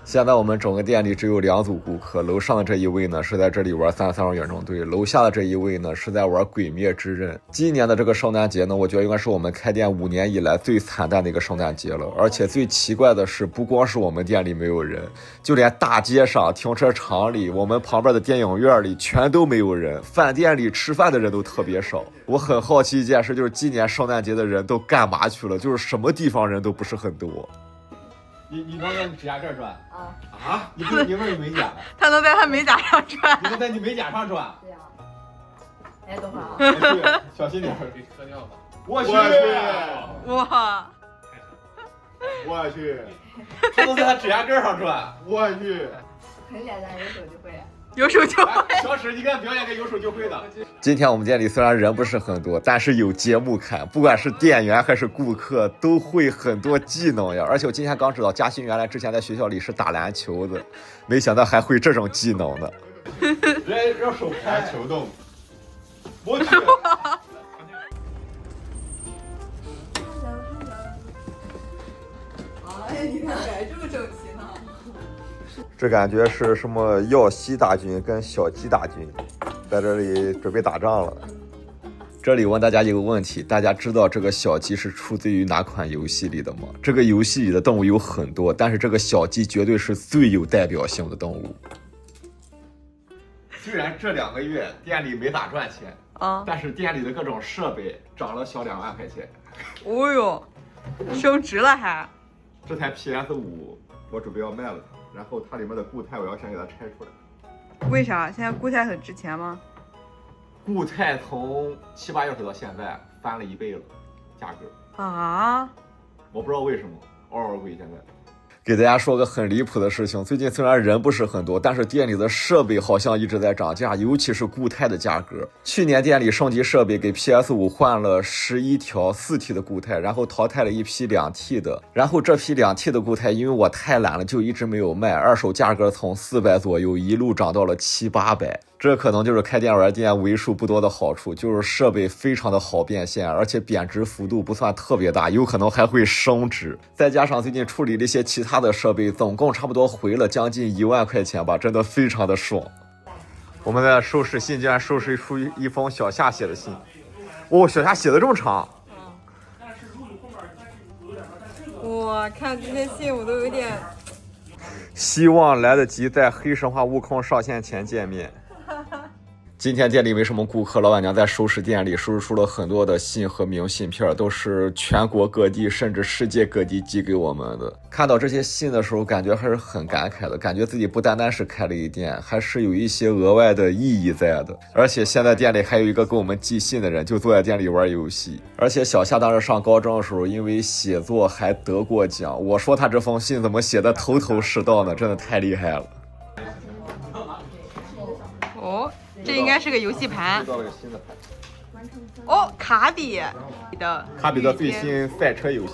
现在我们整个店里只有2组顾客，楼上的这一位呢是在这里玩33号远征队，楼下的这一位呢是在玩鬼灭之刃。今年的这个圣诞节呢，我觉得应该是我们开店5年以来最惨淡的一个圣诞节了。而且最奇怪的是，不光是我们店里没有人，就连大街上、停车场里、我们旁边的电影院里全都没有人，饭店里吃饭的人都特别少。我很好奇一件事，就是今年圣诞节的人都干嘛去了？就是什么地方人都不是很多。你能在指甲盖转啊？你不是你美甲？他能在他美甲上转？你能在你美甲上转？对呀。哎，等会儿啊！小心点，给磕掉吧。我去！哇！我去！他能在他指甲盖上转？我去！很简单，有手就会。有手就会。小史，你敢表演个有手就会的？今天我们店里虽然人不是很多，但是有节目看，不管是店员还是顾客，都会很多技能呀。而且我今天刚知道，嘉欣原来之前在学校里是打篮球的，没想到还会这种技能呢。人让手拍球动，我去！哎，你看摆这么整齐呢。这感觉是什么耀西大军跟小鸡大军在这里准备打仗了。这里问大家一个问题，大家知道这个小鸡是出自于哪款游戏里的吗？这个游戏里的动物有很多，但是这个小鸡绝对是最有代表性的动物。虽然这2个月店里没咋赚钱但是店里的各种设备涨了小2万块钱。哦呦，升值了还！这台 PS5我准备要卖了它，然后它里面的固态我要先给它拆出来。为啥？现在固态很值钱吗？固态从7、8月份到现在翻了1倍了，价格啊！我不知道为什么，嗷嗷贵现在。给大家说个很离谱的事情，最近虽然人不是很多，但是店里的设备好像一直在涨价，尤其是固态的价格。去年店里升级设备，给 PS5 换了11条4T 的固态，然后淘汰了一批2T 的，然后这批2T 的固态因为我太懒了，就一直没有卖，二手价格从400左右一路涨到了700、800。这可能就是开店玩店为数不多的好处，就是设备非常的好变现，而且贬值幅度不算特别大，有可能还会升值。再加上最近处理了一些其他的设备，总共差不多回了将近1万块钱吧，真的非常的爽。我们在收拾信，竟然收拾出一封小夏写的信。哦，小夏写的这么长。我看这些信我都有点。希望来得及在黑神话悟空上线前见面。今天店里没什么顾客，老板娘在收拾店里，收拾出了很多的信和明信片，都是全国各地甚至世界各地寄给我们的。看到这些信的时候，感觉还是很感慨的，感觉自己不单单是开了一店，还是有一些额外的意义在的。而且现在店里还有一个给我们寄信的人，就坐在店里玩游戏。而且小夏当时上高中的时候，因为写作还得过奖，我说他这封信怎么写的头头是道呢？真的太厉害了。哦，这应该是个游戏盘。遇到了个新的盘。哦，卡比的。卡比的最新赛车游戏，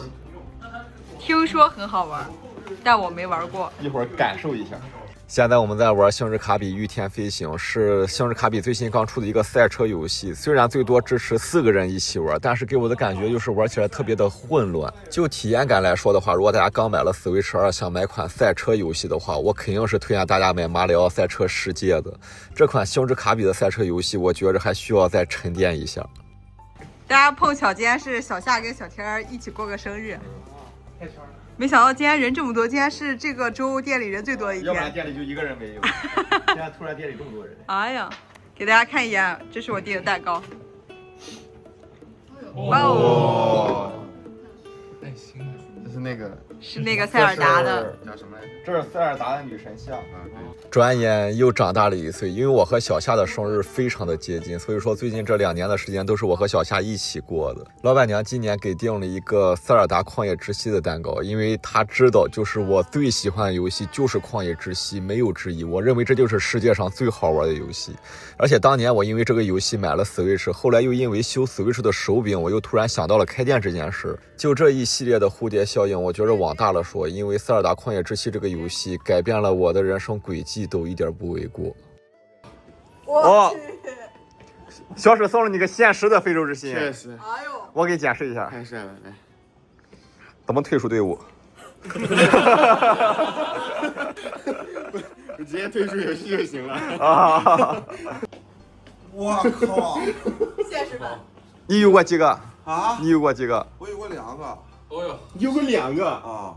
听说很好玩，但我没玩过。一会儿感受一下。现在我们在玩星之卡比御天飞行，是星之卡比最新刚出的一个赛车游戏。虽然最多支持4个人一起玩，但是给我的感觉就是玩起来特别的混乱。就体验感来说的话，如果大家刚买了 Switch 2想买款赛车游戏的话，我肯定是推荐大家买马里奥赛车世界的。这款星之卡比的赛车游戏，我觉着还需要再沉淀一下。大家碰巧今天是小夏跟小天一起过个生日。没想到今天人这么多，今天是这个周店里人最多的一天。要不然店里就1个人没有，现在突然店里这么多人。哎呀，给大家看一眼，这是我订的蛋糕。哇哦！爱心，这是那个是那个塞尔达的，叫什么来着？这是塞尔达的女神像啊。转眼又长大了1岁，因为我和小夏的生日非常的接近，所以说最近这2年的时间都是我和小夏一起过的。老板娘今年给订了一个塞尔达旷野之息的蛋糕，因为她知道就是我最喜欢的游戏就是旷野之息，没有之一。我认为这就是世界上最好玩的游戏。而且当年我因为这个游戏买了 Switch， 后来又因为修 Switch 的手柄，我又突然想到了开店这件事。就这一系列的蝴蝶效应，我觉得往大了说，因为塞尔达旷野之息这个游戏改变了我的人生轨迹，都一点不为过。哇！小史送了你个限时的非洲之心，确实。哎呦，我给你解释一下，太帅了，来，怎么退出队伍？直接退出游戏就行了。啊！我靠！现实版。你有过几个？啊？你有过几个？我有过2个。哦哟，有个2个啊！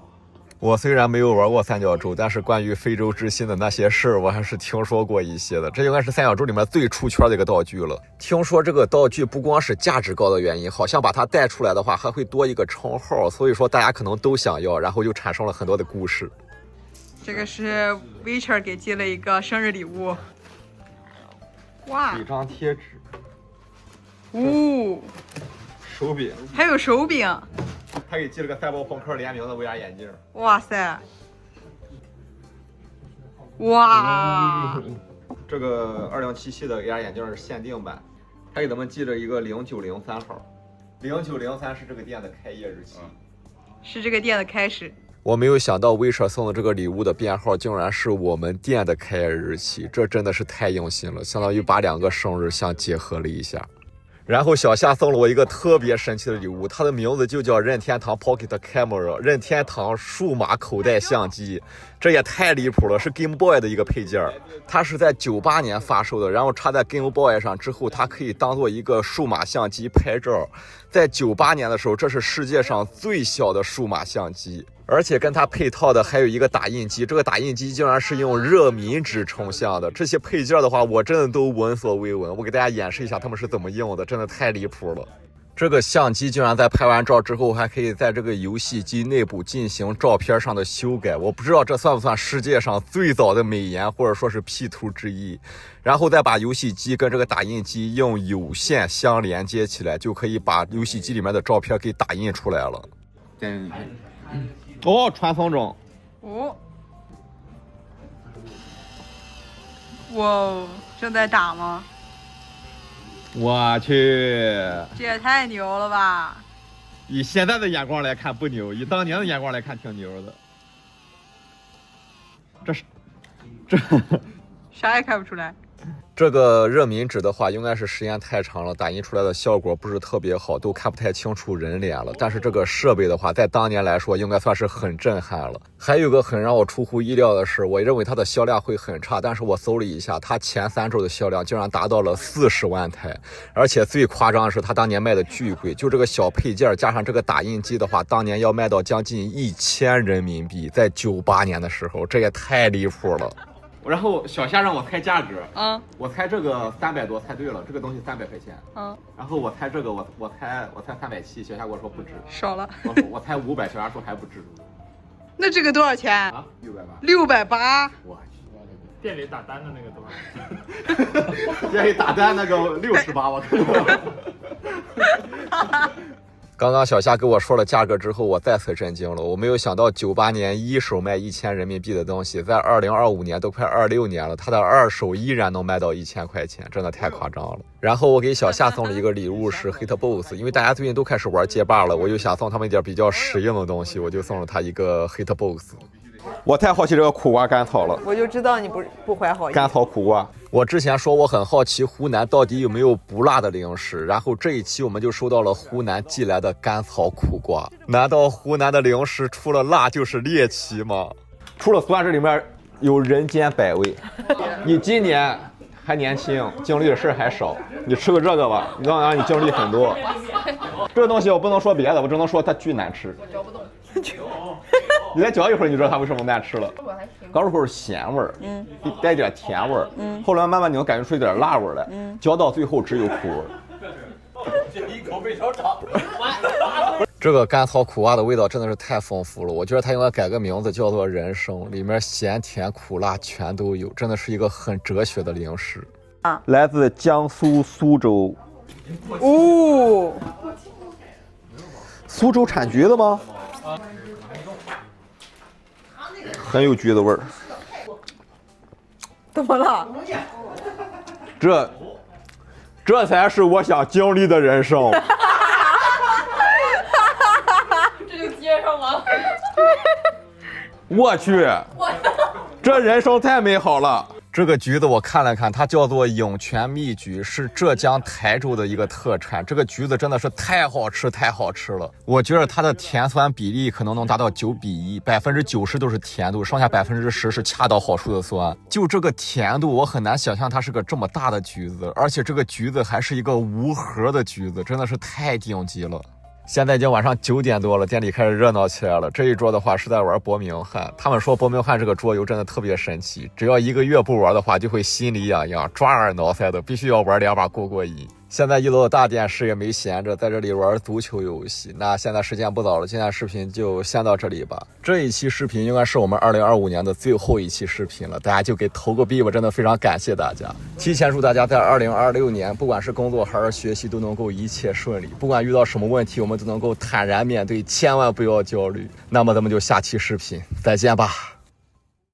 我虽然没有玩过三角洲，但是关于非洲之心的那些事儿，我还是听说过一些的。这应该是三角洲里面最出圈的一个道具了。听说这个道具不光是价值高的原因，好像把它带出来的话，还会多一个称号，所以说大家可能都想要，然后就产生了很多的故事。这个是 Witcher 给寄了一个生日礼物。哇！一张贴纸，哦，手柄，还有手柄。他给寄了个赛博朋克联名的 VR 眼镜。哇塞！哇！这个2077的 AR 眼镜是限定版，他给咱们寄了一个0903号，0903是这个店的开业日期，是这个店的开始。我没有想到Witcher送的这个礼物的编号竟然是我们店的开业日期，这真的是太用心了，相当于把2个生日相结合了一下。然后小夏送了我一个特别神奇的礼物，它的名字就叫任天堂 Pocket Camera， 任天堂数码口袋相机，这也太离谱了，是 Game Boy 的一个配件，它是在98年发售的，然后插在 Game Boy 上之后，它可以当做一个数码相机拍照。在98年的时候，这是世界上最小的数码相机，而且跟它配套的还有一个打印机，这个打印机竟然是用热敏纸成像的。这些配件的话，我真的都闻所未闻。我给大家演示一下他们是怎么用的，真的太离谱了。这个相机竟然在拍完照之后，还可以在这个游戏机内部进行照片上的修改。我不知道这算不算世界上最早的美颜或者说是 P 图之一。然后再把游戏机跟这个打印机用有线相连接起来，就可以把游戏机里面的照片给打印出来了。哦，传送中。哦，哇，正在打吗？我去，这也太牛了吧！以现在的眼光来看不牛，以当年的眼光来看挺牛的。这啥也看不出来。这个热敏纸的话，应该是时间太长了，打印出来的效果不是特别好，都看不太清楚人脸了。但是这个设备的话，在当年来说，应该算是很震撼了。还有个很让我出乎意料的是，我认为它的销量会很差，但是我搜了一下，它前3周的销量竟然达到了40万台，而且最夸张的是，它当年卖的巨贵，就这个小配件加上这个打印机的话，当年要卖到将近1000人民币，在98年的时候，这也太离谱了。然后小夏让我猜价格，我猜这个300多，猜对了，这个东西300块钱，然后我猜这个，我猜370，小夏跟我说不值，少了，我猜500，小夏说还不值，那这个多少钱啊？680，我去，店里打单的那个多少？店里打单那个68，我看。刚刚小夏跟我说了价格之后，我再次震惊了。我没有想到98年一手卖1000人民币的东西，在2025年都快26年了，它的二手依然能卖到1000块钱，真的太夸张了。然后我给小夏送了一个礼物是 Hitbox， 因为大家最近都开始玩街霸了，我就想送他们一点比较实用的东西，我就送了他一个 Hitbox。我太好奇这个苦瓜甘草了，我就知道你不怀好意。甘草苦瓜，我之前说我很好奇湖南到底有没有不辣的零食，然后这一期我们就收到了湖南寄来的甘草苦瓜。难道湖南的零食除了辣就是猎奇吗？除了酸，这里面有人间百味。你今年还年轻，经历的事还少，你吃个这个吧，你让你经历很多。这个东西我不能说别的，我只能说它巨难吃。嚼不动。你再嚼一会儿，你知道它为什么难吃了。刚入口是咸味儿，带点甜味儿，后来慢慢你能感觉出一点辣味儿来，嚼到最后只有苦味儿。一口被小肠。这个甘草苦瓜的味道真的是太丰富了，我觉得它应该改个名字叫做人参，里面咸甜苦辣全都有，真的是一个很哲学的零食。来自江苏苏州。哦，苏州产橘子吗？很有橘子味儿。怎么了？这才是我想经历的人生。这就接上了。我去，这人生太美好了。这个橘子我看了看，它叫做涌泉蜜橘，是浙江台州的一个特产。这个橘子真的是太好吃了。我觉得它的甜酸比例可能能达到9:1，90%都是甜度，剩下10%是恰到好处的酸。就这个甜度，我很难想象它是个这么大的橘子，而且这个橘子还是一个无核的橘子，真的是太顶级了。现在已经晚上9点多了，店里开始热闹起来了。这一桌的话是在玩伯明翰，他们说伯明翰这个桌游真的特别神奇，只要1个月不玩的话，就会心里痒痒、抓耳挠腮的，必须要玩2把过瘾。现在1楼的大电视也没闲着，在这里玩足球游戏。那现在时间不早了，今天视频就先到这里吧。这一期视频应该是我们2025年的最后一期视频了，大家就给投个币吧，真的非常感谢大家。提前祝大家在2026年，不管是工作还是学习，都能够一切顺利。不管遇到什么问题，我们都能够坦然面对，千万不要焦虑。那么咱们就下期视频再见吧。